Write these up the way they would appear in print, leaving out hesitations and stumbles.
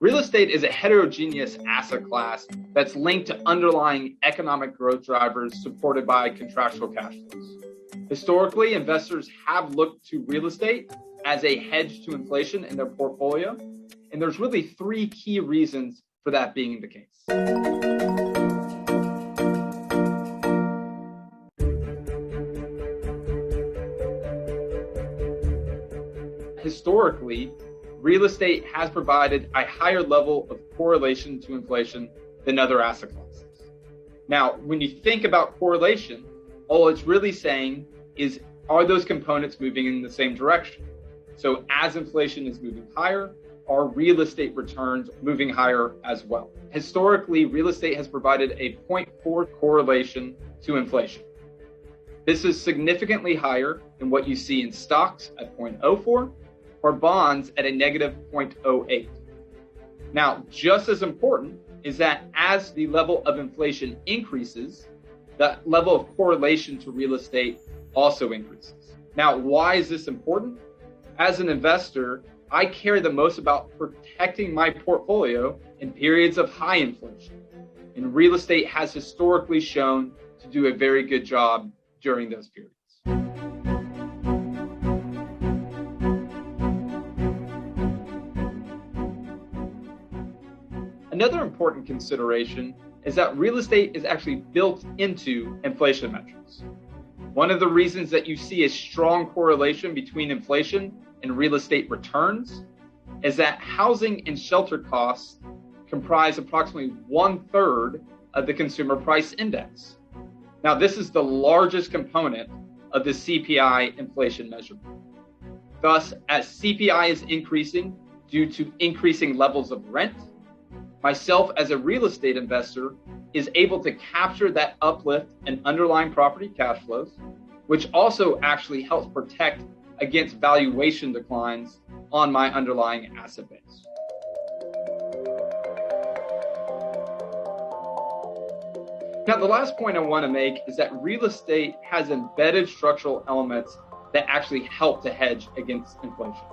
Real estate is a heterogeneous asset class that's linked to underlying economic growth drivers supported by contractual cash flows. Historically, investors have looked to real estate as a hedge to inflation in their portfolio, and there's really three key reasons for that being the case. Historically, real estate has provided a higher level of correlation to inflation than other asset classes. Now, when you think about correlation, all it's really saying is, are those components moving in the same direction? So as inflation is moving higher, are real estate returns moving higher as well? Historically, real estate has provided a 0.4 correlation to inflation. This is significantly higher than what you see in stocks at 0.04 or bonds at a negative 0.08. Now, just as important is that as the level of inflation increases, the level of correlation to real estate also increases. Now, why is this important? As an investor, I care the most about protecting my portfolio in periods of high inflation. And real estate has historically shown to do a very good job during those periods. Another important consideration is that real estate is actually built into inflation metrics. One of the reasons that you see a strong correlation between inflation and real estate returns is that housing and shelter costs comprise approximately 1/3 of the consumer price index. Now, this is the largest component of the CPI inflation measurement. Thus, as CPI is increasing due to increasing levels of rent, myself as a real estate investor is able to capture that uplift in underlying property cash flows, which also actually helps protect against valuation declines on my underlying asset base. Now, the last point I want to make is that real estate has embedded structural elements that actually help to hedge against inflation.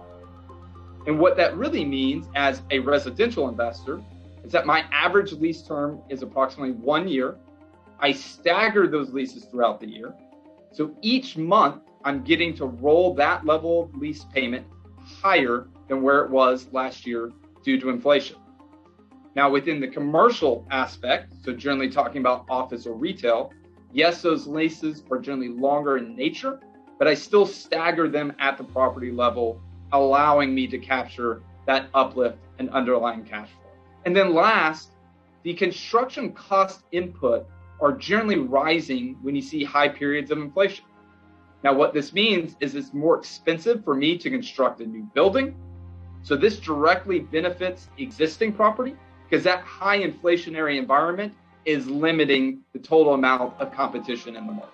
And what that really means as a residential investor is that my average lease term is approximately 1 year. I stagger those leases throughout the year. So each month, I'm getting to roll that level of lease payment higher than where it was last year due to inflation. Now, within the commercial aspect, so generally talking about office or retail, yes, those leases are generally longer in nature, but I still stagger them at the property level, allowing me to capture that uplift and underlying cash flow. And then last, the construction cost input are generally rising when you see high periods of inflation. Now, what this means is it's more expensive for me to construct a new building. So this directly benefits existing property because that high inflationary environment is limiting the total amount of competition in the market.